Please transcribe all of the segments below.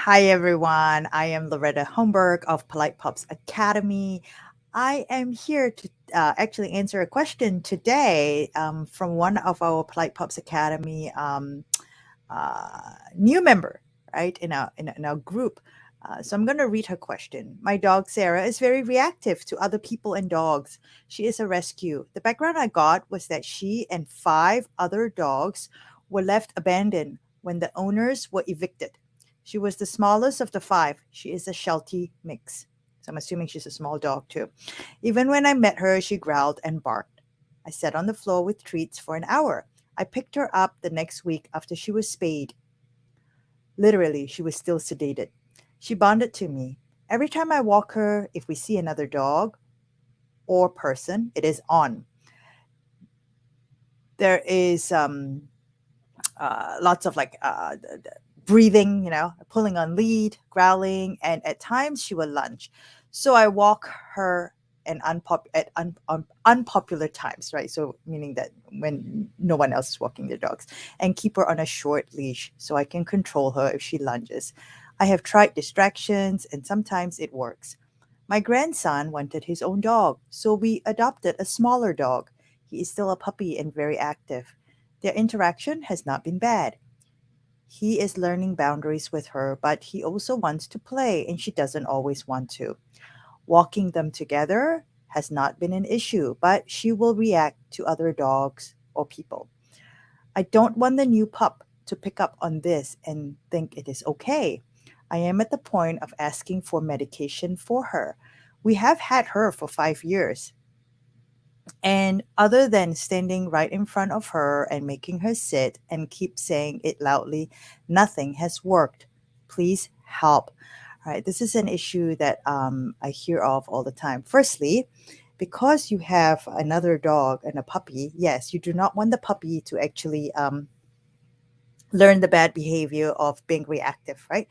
Hi, everyone. I am Loretta Homburg of Polite Pups Academy. I am here to actually answer a question today from one of our Polite Pups Academy new member, right, in our group. So I'm going to read her question. My dog Sarah is very reactive to other people and dogs. She is a rescue. The background I got was that she and five other dogs were left abandoned when the owners were evicted. She was the smallest of the five. She is a Sheltie mix. So I'm assuming she's a small dog too. Even when I met her, she growled and barked. I sat on the floor with treats for an hour. I picked her up the next week after she was spayed. Literally, she was still sedated. She bonded to me. Every time I walk her, if we see another dog or person, it is on. There is lots of breathing, pulling on lead, growling, and at times she will lunge. So I walk her at unpopular times, right? So meaning that when no one else is walking their dogs, and keep her on a short leash so I can control her if she lunges. I have tried distractions, and sometimes it works. My grandson wanted his own dog, so we adopted a smaller dog. He is still a puppy and very active. Their interaction has not been bad. He is learning boundaries with her, but he also wants to play, and she doesn't always want to. Walking them together has not been an issue, but she will react to other dogs or people. I don't want the new pup to pick up on this and think it is okay. I am at the point of asking for medication for her. We have had her for 5 years. And other than standing right in front of her and making her sit and keep saying it loudly, nothing has worked. Please help. All right, this is an issue that I hear of all the time. Firstly, because you have another dog and a puppy, yes, you do not want the puppy to actually learn the bad behavior of being reactive, right?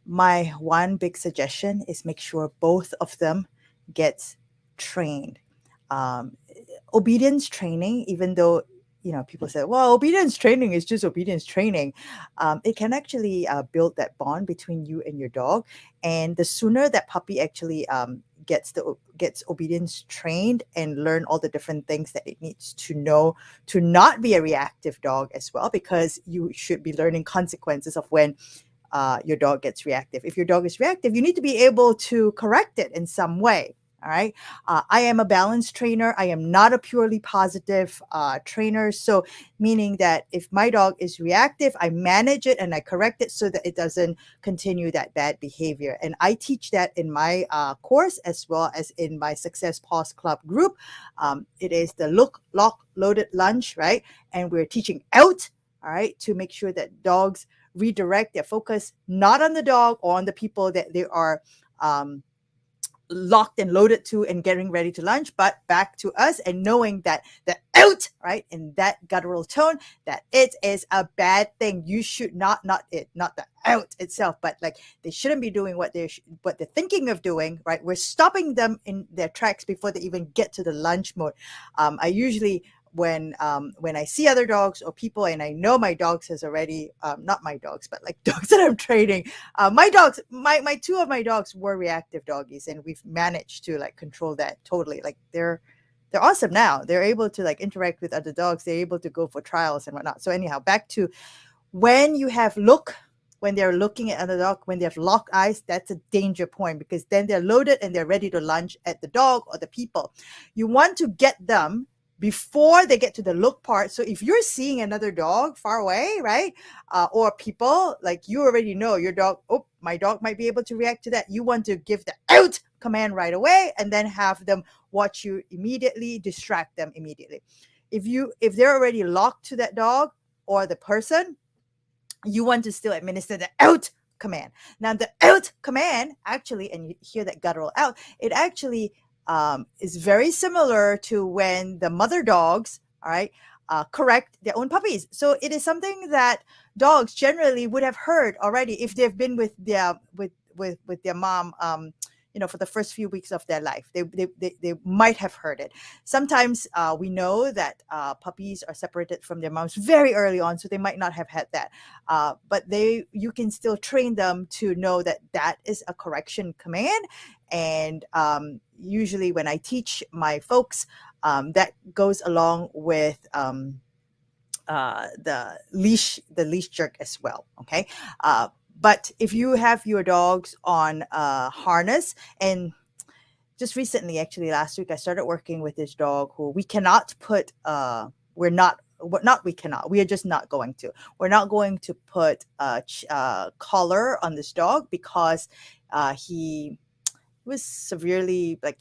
My one big suggestion is make sure both of them gets trained. Um, Obedience training, even though people say, well, obedience training is just obedience training, it can actually build that bond between you and your dog. And the sooner that puppy actually gets obedience trained and learn all the different things that it needs to know to not be a reactive dog as well, because you should be learning consequences of when your dog gets reactive. If your dog is reactive, you need to be able to correct it in some way. All right. I am a balanced trainer. I am not a purely positive trainer. So, meaning that if my dog is reactive, I manage it and I correct it so that it doesn't continue that bad behavior. And I teach that in my course as well as in my Success Paws Club group. It is the look, lock, loaded lunge, right? And we're teaching out, all right, to make sure that dogs redirect their focus not on the dog or on the people that they are locked and loaded to and getting ready to lunch, but back to us and knowing that the out, right, in that guttural tone, that it is a bad thing. You should not the out itself, but like they shouldn't be doing what they're thinking of doing, right? We're stopping them in their tracks before they even get to the lunch mode. I usually when I see other dogs or people and I know my dogs has already not my dogs but like dogs that I'm training, my dogs, my two of my dogs were reactive doggies, and we've managed to like control that totally. Like they're awesome now. They're able to like interact with other dogs. They're able to go for trials and whatnot. So anyhow, back to when you have when they're looking at another dog, when they have locked eyes, that's a danger point, because then they're loaded and they're ready to lunge at the dog or the people. You want to get them before they get to the look part. So if you're seeing another dog far away, right, or people, like you already know your dog, oh, my dog might be able to react to that. You want to give the out command right away and then have them watch you immediately, distract them immediately. If they're already locked to that dog or the person, you want to still administer the out command. Now, the out command actually, and you hear that guttural out, it actually is very similar to when the mother dogs, all right, correct their own puppies. So it is something that dogs generally would have heard already if they've been with their with their mom, for the first few weeks of their life. They might have heard it. Sometimes we know that puppies are separated from their moms very early on, so they might not have had that. But you can still train them to know that that is a correction command. And usually when I teach my folks, that goes along with the leash jerk as well. Okay. But if you have your dogs on harness, and just recently, actually last week, I started working with this dog who we cannot put we're not not we cannot, we are just not going to, we're not going to put a collar on this dog because he was severely, like,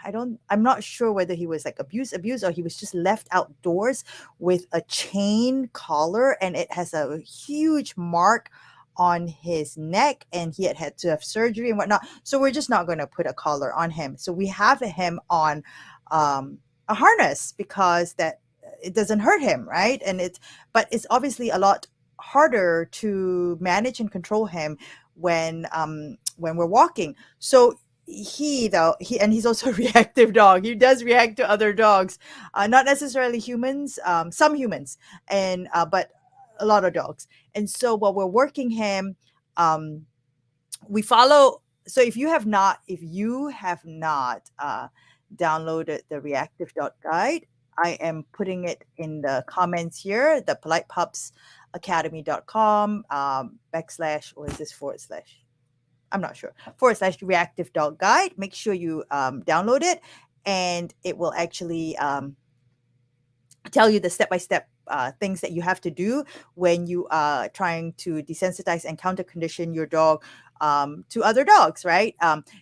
I'm not sure whether he was like abused, or he was just left outdoors with a chain collar, and it has a huge mark on his neck, and he had to have surgery and whatnot. So we're just not going to put a collar on him. So we have him on a harness because that it doesn't hurt him, right? But it's obviously a lot harder to manage and control him when we're walking. So he's also a reactive dog. He does react to other dogs, not necessarily humans, some humans, and but a lot of dogs. And so while we're working him, we follow. So if you have not downloaded the Reactive dot guide, I am putting it in the comments here, the politepupsacademy.com backslash, or is this forward slash? I'm not sure, / reactive dog guide. Make sure you download it, and it will actually tell you the step-by-step things that you have to do when you are trying to desensitize and counter condition your dog to other dogs, right?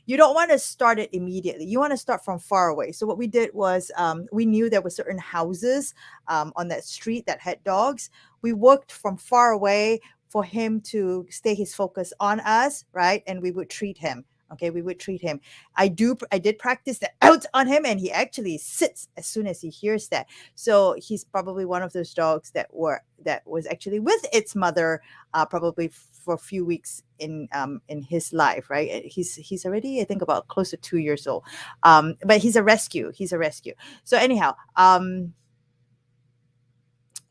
You don't want to start it immediately. You want to start from far away. So what we did was we knew there were certain houses on that street that had dogs. We worked from far away for him to stay his focus on us, right? And we would treat him. Okay, we would treat him. I did practice the out on him, and he actually sits as soon as he hears that. So he's probably one of those dogs that was actually with its mother, probably for a few weeks in his life, right? He's already, I think, about close to 2 years old. But he's a rescue. So anyhow,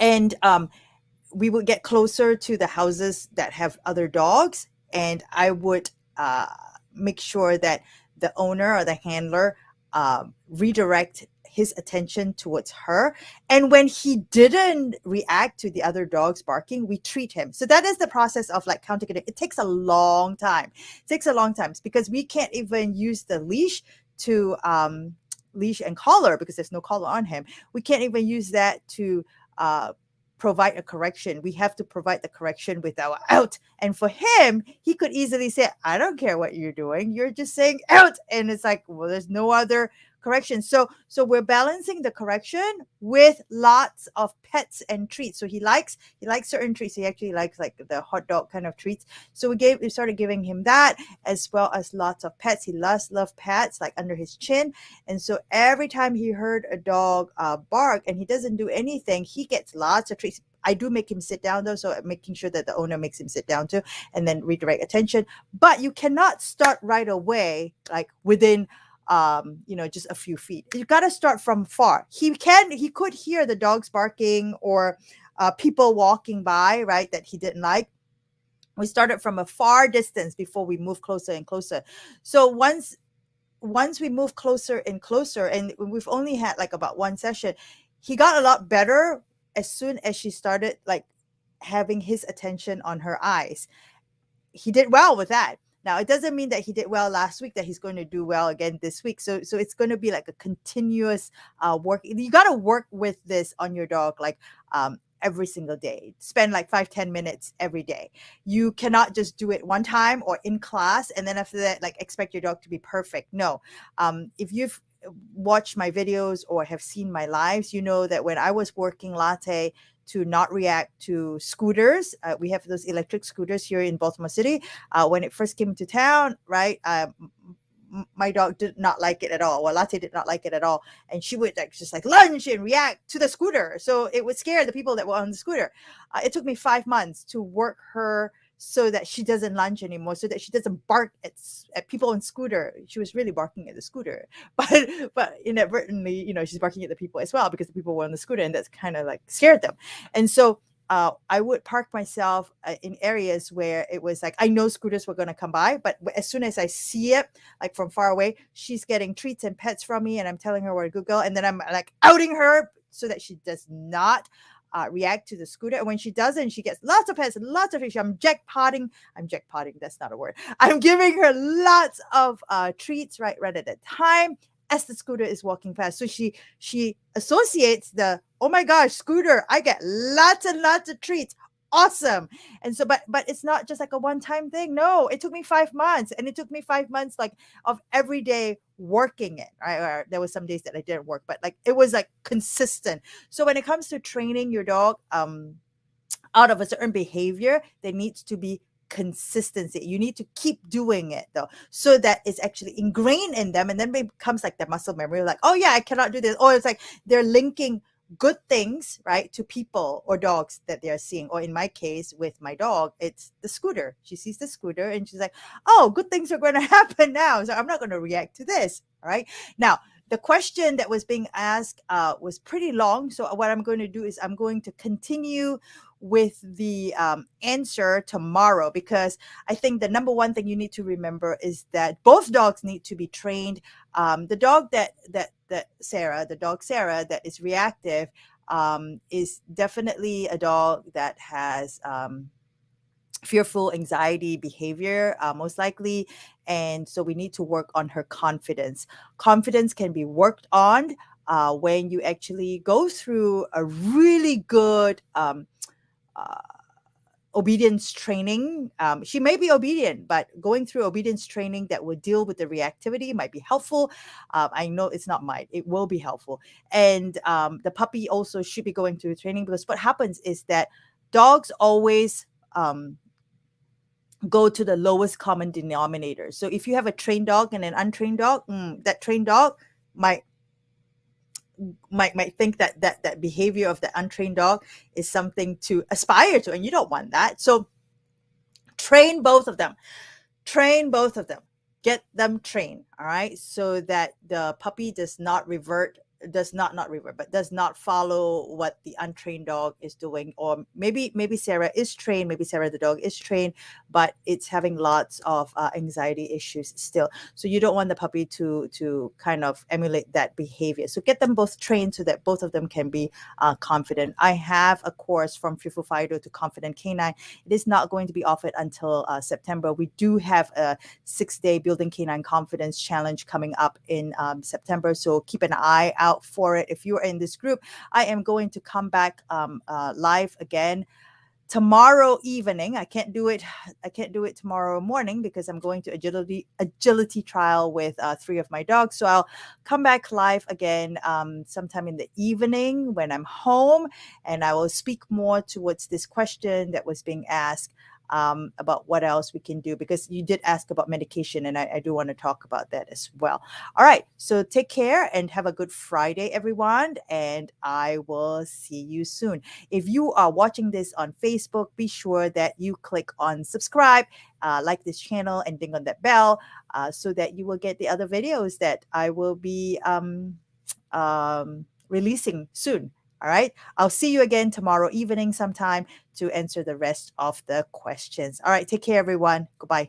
and we would get closer to the houses that have other dogs, and I would make sure that the owner or the handler redirect his attention towards her. And when he didn't react to the other dogs barking, we treat him. So that is the process of like counting it. It takes a long time. Because we can't even use the leash to leash and collar, because there's no collar on him. We can't even use that to provide a correction. We have to provide the correction with our out. And for him, he could easily say, I don't care what you're doing, you're just saying out. And it's like, well, there's no other correction. So we're balancing the correction with lots of pets and treats. So he likes certain treats. He actually likes like the hot dog kind of treats. So we started giving him that, as well as lots of pets. He loves pets, like under his chin. And so every time he heard a dog bark and he doesn't do anything, he gets lots of treats. I do make him sit down though, so I'm making sure that the owner makes him sit down too, and then redirect attention. But you cannot start right away, like within just a few feet. You got to start from far. He could hear the dogs barking or people walking by, right, that he didn't like. We started from a far distance before we move closer and closer. So once we move closer and closer, and we've only had like about one session, he got a lot better as soon as she started like having his attention on her eyes. He did well with that. Now, it doesn't mean that he did well last week that he's going to do well again this week. So it's going to be like a continuous work. You got to work with this on your dog like every single day. Spend like 5-10 minutes every day. You cannot just do it one time or in class and then after that like expect your dog to be perfect. No. If you've watched my videos or have seen my lives, you know that when I was working Latte to not react to scooters, we have those electric scooters here in Baltimore City. When it first came to town, right, my dog did not like it at all. Well, Latte did not like it at all, and she would like just like lunge and react to the scooter. So it would scare the people that were on the scooter. It took me 5 months to work her so that she doesn't lunge anymore, so that she doesn't bark at people on scooter. She was really barking at the scooter, but inadvertently, she's barking at the people as well because the people were on the scooter, and that's kind of like scared them. And so I would park myself in areas where it was like I know scooters were going to come by, but as soon as I see it, like from far away, she's getting treats and pets from me, and I'm telling her what a good girl, and then I'm like outing her so that she does not react to the scooter. And when she doesn't, she gets lots of pets and lots of fish. I'm jackpotting. I'm jackpotting. That's not a word. I'm giving her lots of treats right at that time as the scooter is walking past. So she associates the, oh my gosh, scooter, I get lots and lots of treats. Awesome. And so, but it's not just like a one-time thing. No, it took me 5 months, and it took me 5 months like of every day working it. Right? Or there was some days that I didn't work, but like it was like consistent. So when it comes to training your dog, out of a certain behavior, there needs to be consistency. You need to keep doing it though, so that it's actually ingrained in them, and then it becomes like the muscle memory, like, oh yeah, I cannot do this. Or it's like they're linking good things, right, to people or dogs that they're seeing. Or in my case with my dog, it's the scooter. She sees the scooter and she's like, oh, good things are going to happen now, so I'm not going to react to this. All right, now the question that was being asked was pretty long. So what I'm going to do is I'm going to continue with the answer tomorrow, because I think the number one thing you need to remember is that both dogs need to be trained. The dog that Sarah, the dog Sarah that is reactive, is definitely a dog that has fearful anxiety behavior, most likely. And so we need to work on her confidence. Confidence can be worked on when you actually go through a really good uh, obedience training. She may be obedient, but going through obedience training that will deal with the reactivity might be helpful. I know it's not might, it will be helpful. And the puppy also should be going through training, because what happens is that dogs always go to the lowest common denominator. So if you have a trained dog and an untrained dog, that trained dog might might think that that behavior of the untrained dog is something to aspire to, and you don't want that. So train both of them, train both of them, get them trained, all right, so that the puppy does not revert, does not revert, but does not follow what the untrained dog is doing. Or maybe Sarah is trained, maybe Sarah the dog is trained, but it's having lots of anxiety issues still. So you don't want the puppy to kind of emulate that behavior. So get them both trained so that both of them can be confident. I have a course from Fearful Fido to Confident Canine. It is not going to be offered until September. We do have a 6-day Building Canine Confidence Challenge coming up in September. So keep an eye out for it. If you are in this group, I am going to come back live again tomorrow evening. I can't do it tomorrow morning because I'm going to agility trial with 3 of my dogs. So I'll come back live again sometime in the evening when I'm home, and I will speak more towards this question that was being asked about what else we can do, because you did ask about medication, and I do want to talk about that as well. All right, so take care and have a good Friday, everyone, and I will see you soon. If you are watching this on Facebook, be sure that you click on subscribe, like this channel, and ding on that bell, so that you will get the other videos that I will be releasing soon. All right. I'll see you again tomorrow evening sometime to answer the rest of the questions. All right. Take care, everyone. Goodbye.